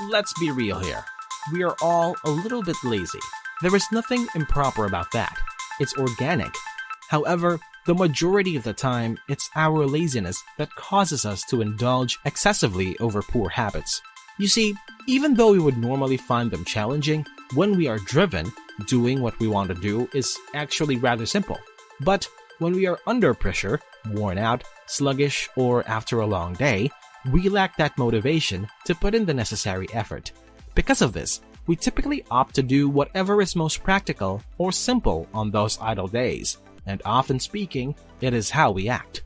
let's be real here. We are all a little bit lazy. There is nothing improper about that. It's organic. However, the majority of the time, it's our laziness that causes us to indulge excessively over poor habits. You see, even though we would normally find them challenging, when we are driven, doing what we want to do is actually rather simple. But when we are under pressure, worn out, sluggish, or after a long day, we lack that motivation to put in the necessary effort. Because of this, we typically opt to do whatever is most practical or simple on those idle days, and often speaking, it is how we act.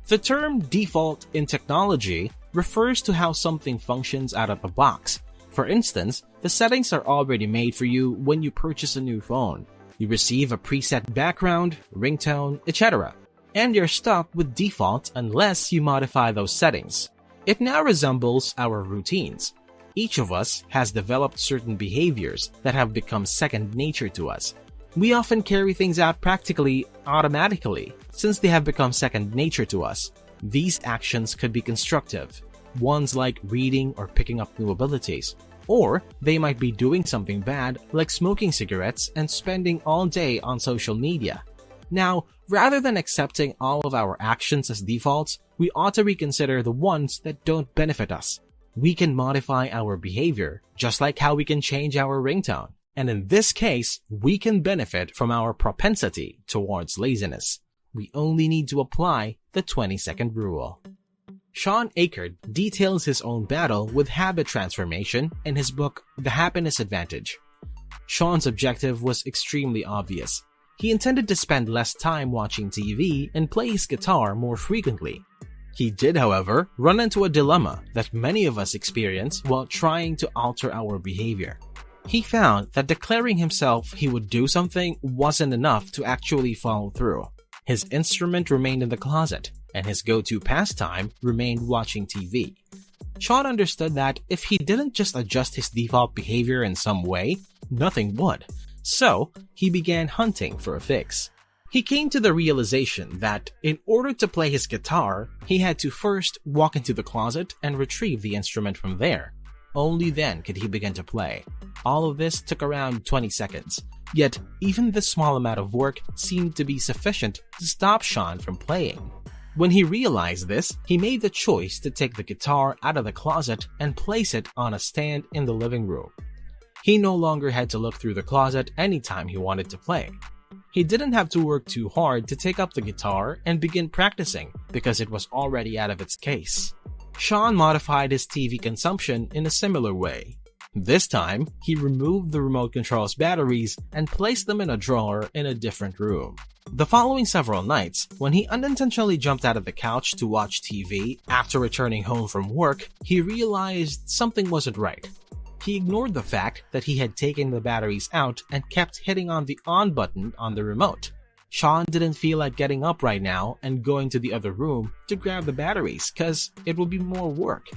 The term default in technology refers to how something functions out of the box. For instance, the settings are already made for you when you purchase a new phone. You receive a preset background, ringtone, etc., and you're stuck with default unless you modify those settings. It now resembles our routines. Each of us has developed certain behaviors that have become second nature to us. We often carry things out practically automatically since they have become second nature to us. These actions could be constructive, ones like reading or picking up new abilities, or they might be doing something bad like smoking cigarettes and spending all day on social media. Now, rather than accepting all of our actions as defaults, we ought to reconsider the ones that don't benefit us. We can modify our behavior, just like how we can change our ringtone. And in this case, we can benefit from our propensity towards laziness. We only need to apply the 20-second rule. Sean Achard details his own battle with habit transformation in his book, The Happiness Advantage. Sean's objective was extremely obvious. He intended to spend less time watching TV and play his guitar more frequently. He did, however, run into a dilemma that many of us experience while trying to alter our behavior. He found that declaring himself he would do something wasn't enough to actually follow through. His instrument remained in the closet, and his go-to pastime remained watching TV. Sean understood that if he didn't just adjust his default behavior in some way, nothing would. So, he began hunting for a fix. He came to the realization that in order to play his guitar, he had to first walk into the closet and retrieve the instrument from there. Only then could he begin to play. All of this took around 20 seconds. Yet, even this small amount of work seemed to be sufficient to stop Sean from playing. When he realized this, he made the choice to take the guitar out of the closet and place it on a stand in the living room. He no longer had to look through the closet anytime he wanted to play. He didn't have to work too hard to take up the guitar and begin practicing because it was already out of its case. Sean modified his TV consumption in a similar way. This time, he removed the remote control's batteries and placed them in a drawer in a different room. The following several nights, when he unintentionally jumped out of the couch to watch TV after returning home from work, he realized something wasn't right. He ignored the fact that he had taken the batteries out and kept hitting on the on button on the remote. Sean didn't feel like getting up right now and going to the other room to grab the batteries cause it would be more work.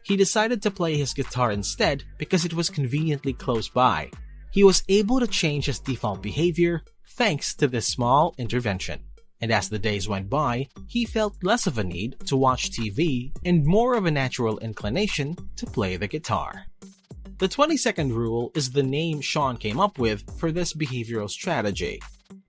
He decided to play his guitar instead because it was conveniently close by. He was able to change his default behavior thanks to this small intervention. And as the days went by, he felt less of a need to watch TV and more of a natural inclination to play the guitar. The 20-second rule is the name Sean came up with for this behavioral strategy.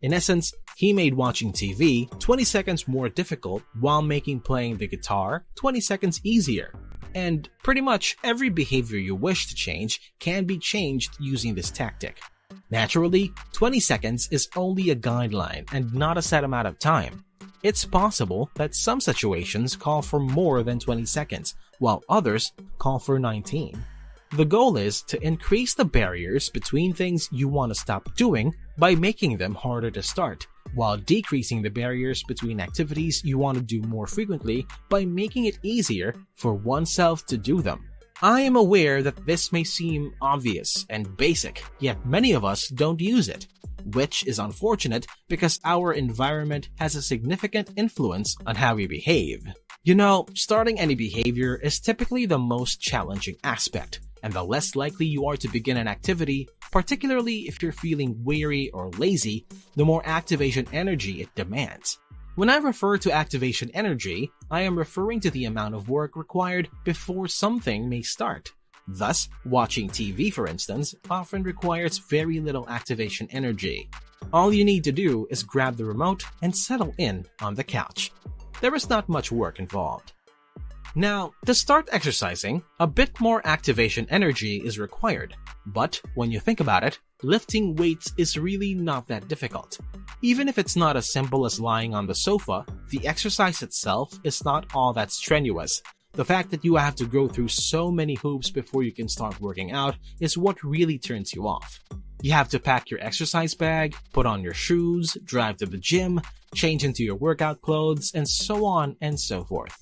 In essence, he made watching TV 20 seconds more difficult while making playing the guitar 20 seconds easier. And pretty much every behavior you wish to change can be changed using this tactic. Naturally, 20 seconds is only a guideline and not a set amount of time. It's possible that some situations call for more than 20 seconds, while others call for 19. The goal is to increase the barriers between things you want to stop doing by making them harder to start, while decreasing the barriers between activities you want to do more frequently by making it easier for oneself to do them. I am aware that this may seem obvious and basic, yet many of us don't use it, which is unfortunate because our environment has a significant influence on how we behave. You know, starting any behavior is typically the most challenging aspect, and the less likely you are to begin an activity, particularly if you're feeling weary or lazy, the more activation energy it demands. When I refer to activation energy, I am referring to the amount of work required before something may start. Thus, watching TV, for instance, often requires very little activation energy. All you need to do is grab the remote and settle in on the couch. There is not much work involved. Now, to start exercising, a bit more activation energy is required, but when you think about it, lifting weights is really not that difficult. Even if it's not as simple as lying on the sofa, the exercise itself is not all that strenuous. The fact that you have to go through so many hoops before you can start working out is what really turns you off. You have to pack your exercise bag, put on your shoes, drive to the gym, change into your workout clothes, and so on and so forth.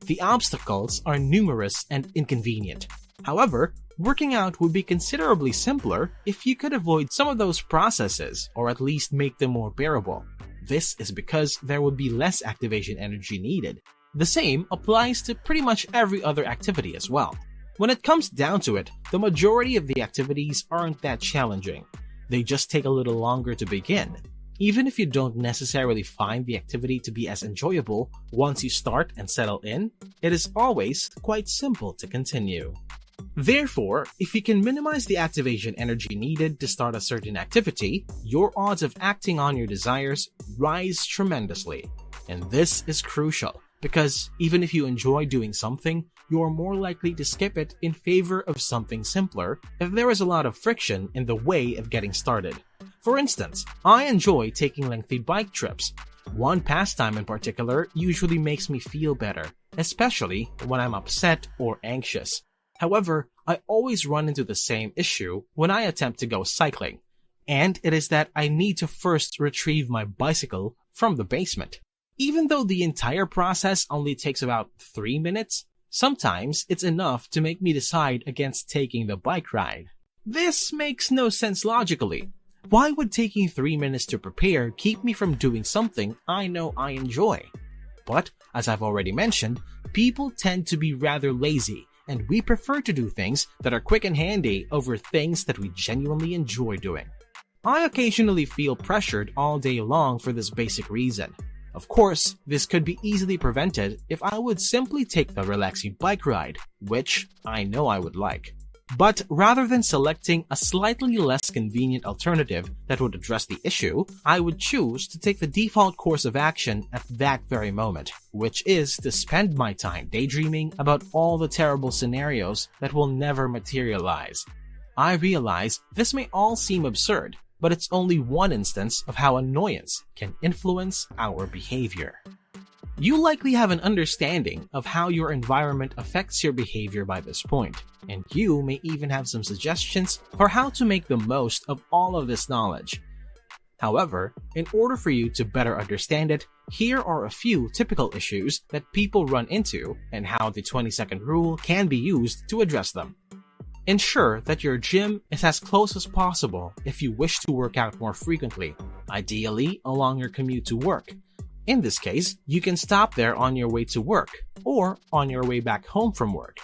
The obstacles are numerous and inconvenient. However, working out would be considerably simpler if you could avoid some of those processes or at least make them more bearable. This is because there would be less activation energy needed. The same applies to pretty much every other activity as well. When it comes down to it, the majority of the activities aren't that challenging. They just take a little longer to begin. Even if you don't necessarily find the activity to be as enjoyable, once you start and settle in, it is always quite simple to continue. Therefore, if you can minimize the activation energy needed to start a certain activity, your odds of acting on your desires rise tremendously. And this is crucial, because even if you enjoy doing something, you're more likely to skip it in favor of something simpler if there is a lot of friction in the way of getting started. For instance, I enjoy taking lengthy bike trips. One pastime in particular usually makes me feel better, especially when I'm upset or anxious. However, I always run into the same issue when I attempt to go cycling, and it is that I need to first retrieve my bicycle from the basement. Even though the entire process only takes about 3 minutes, sometimes it's enough to make me decide against taking the bike ride. This makes no sense logically. Why would taking 3 minutes to prepare keep me from doing something I know I enjoy? But, as I've already mentioned, people tend to be rather lazy, and we prefer to do things that are quick and handy over things that we genuinely enjoy doing. I occasionally feel pressured all day long for this basic reason. Of course, this could be easily prevented if I would simply take the relaxing bike ride, which I know I would like. But rather than selecting a slightly less convenient alternative that would address the issue, I would choose to take the default course of action at that very moment, which is to spend my time daydreaming about all the terrible scenarios that will never materialize. I realize this may all seem absurd, but it's only one instance of how annoyance can influence our behavior. You likely have an understanding of how your environment affects your behavior by this point, and you may even have some suggestions for how to make the most of all of this knowledge. However, in order for you to better understand it, here are a few typical issues that people run into and how the 20-second rule can be used to address them. Ensure that your gym is as close as possible if you wish to work out more frequently, ideally along your commute to work. In this case, you can stop there on your way to work or on your way back home from work.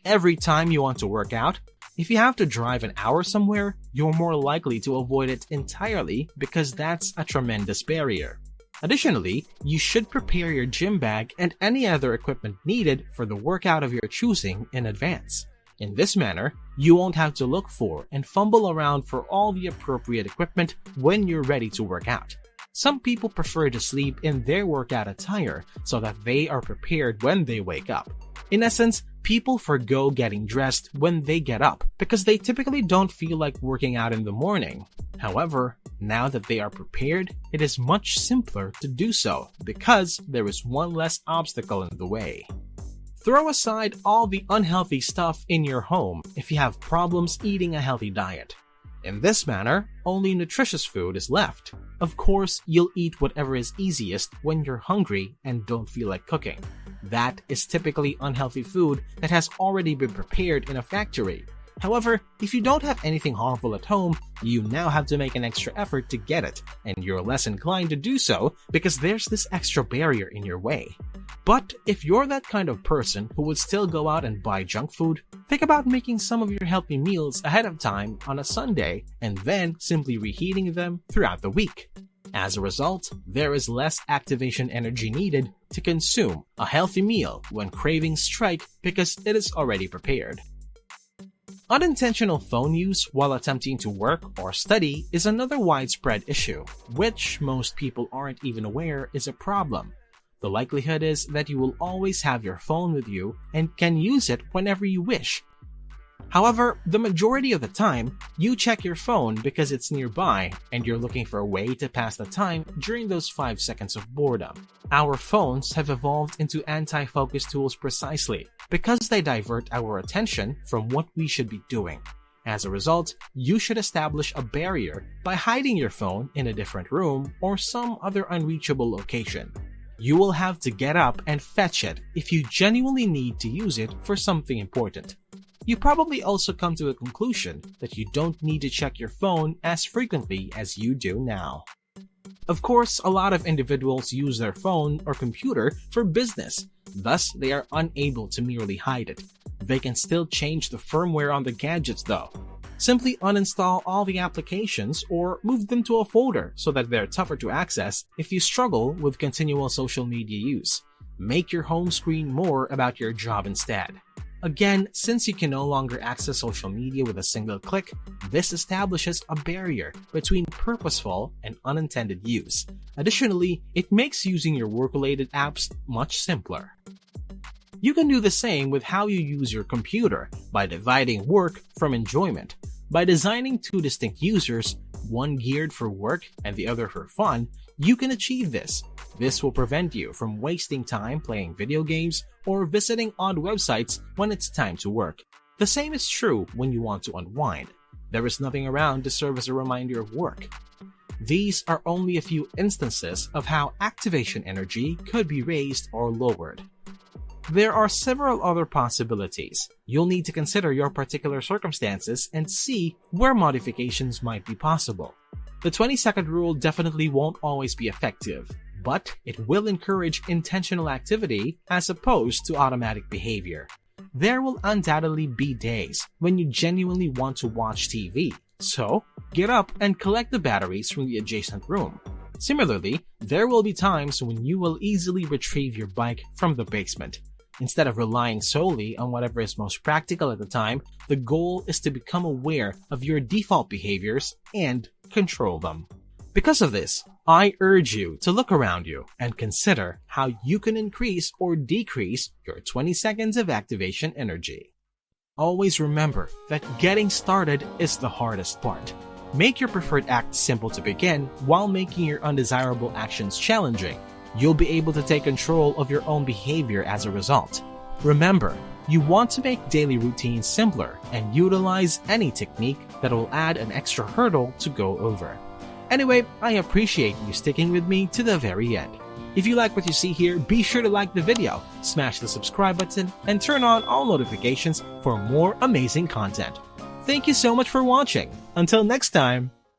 Every time you want to work out, if you have to drive an hour somewhere, you're more likely to avoid it entirely because that's a tremendous barrier. Additionally, you should prepare your gym bag and any other equipment needed for the workout of your choosing in advance. In this manner, you won't have to look for and fumble around for all the appropriate equipment when you're ready to work out. Some people prefer to sleep in their workout attire so that they are prepared when they wake up. In essence, people forgo getting dressed when they get up because they typically don't feel like working out in the morning. However, now that they are prepared, it is much simpler to do so because there is one less obstacle in the way. Throw aside all the unhealthy stuff in your home if you have problems eating a healthy diet. In this manner, only nutritious food is left. Of course, you'll eat whatever is easiest when you're hungry and don't feel like cooking. That is typically unhealthy food that has already been prepared in a factory. However, if you don't have anything harmful at home, you now have to make an extra effort to get it, and you're less inclined to do so because there's this extra barrier in your way. But if you're that kind of person who would still go out and buy junk food, think about making some of your healthy meals ahead of time on a Sunday and then simply reheating them throughout the week. As a result, there is less activation energy needed to consume a healthy meal when cravings strike because it is already prepared. Unintentional phone use while attempting to work or study is another widespread issue, which most people aren't even aware is a problem. The likelihood is that you will always have your phone with you and can use it whenever you wish. However, the majority of the time, you check your phone because it's nearby and you're looking for a way to pass the time during those 5 seconds of boredom. Our phones have evolved into anti-focus tools precisely because they divert our attention from what we should be doing. As a result, you should establish a barrier by hiding your phone in a different room or some other unreachable location. You will have to get up and fetch it if you genuinely need to use it for something important. You probably also come to a conclusion that you don't need to check your phone as frequently as you do now. Of course, a lot of individuals use their phone or computer for business, thus they are unable to merely hide it. They can still change the firmware on the gadgets though. Simply uninstall all the applications or move them to a folder so that they're tougher to access if you struggle with continual social media use. Make your home screen more about your job instead. Again, since you can no longer access social media with a single click, this establishes a barrier between purposeful and unintended use. Additionally, it makes using your work-related apps much simpler. You can do the same with how you use your computer by dividing work from enjoyment. By designing two distinct users, one geared for work and the other for fun, you can achieve this. This will prevent you from wasting time playing video games or visiting odd websites when it's time to work. The same is true when you want to unwind. There is nothing around to serve as a reminder of work. These are only a few instances of how activation energy could be raised or lowered. There are several other possibilities. You'll need to consider your particular circumstances and see where modifications might be possible. The 20-second rule definitely won't always be effective, but it will encourage intentional activity as opposed to automatic behavior. There will undoubtedly be days when you genuinely want to watch TV, so get up and collect the batteries from the adjacent room. Similarly, there will be times when you will easily retrieve your bike from the basement. Instead of relying solely on whatever is most practical at the time, the goal is to become aware of your default behaviors and control them. Because of this, I urge you to look around you and consider how you can increase or decrease your 20 seconds of activation energy. Always remember that getting started is the hardest part. Make your preferred act simple to begin while making your undesirable actions challenging. You'll be able to take control of your own behavior as a result. Remember, you want to make daily routines simpler and utilize any technique that will add an extra hurdle to go over. Anyway, I appreciate you sticking with me to the very end. If you like what you see here, be sure to like the video, smash the subscribe button, and turn on all notifications for more amazing content. Thank you so much for watching. Until next time,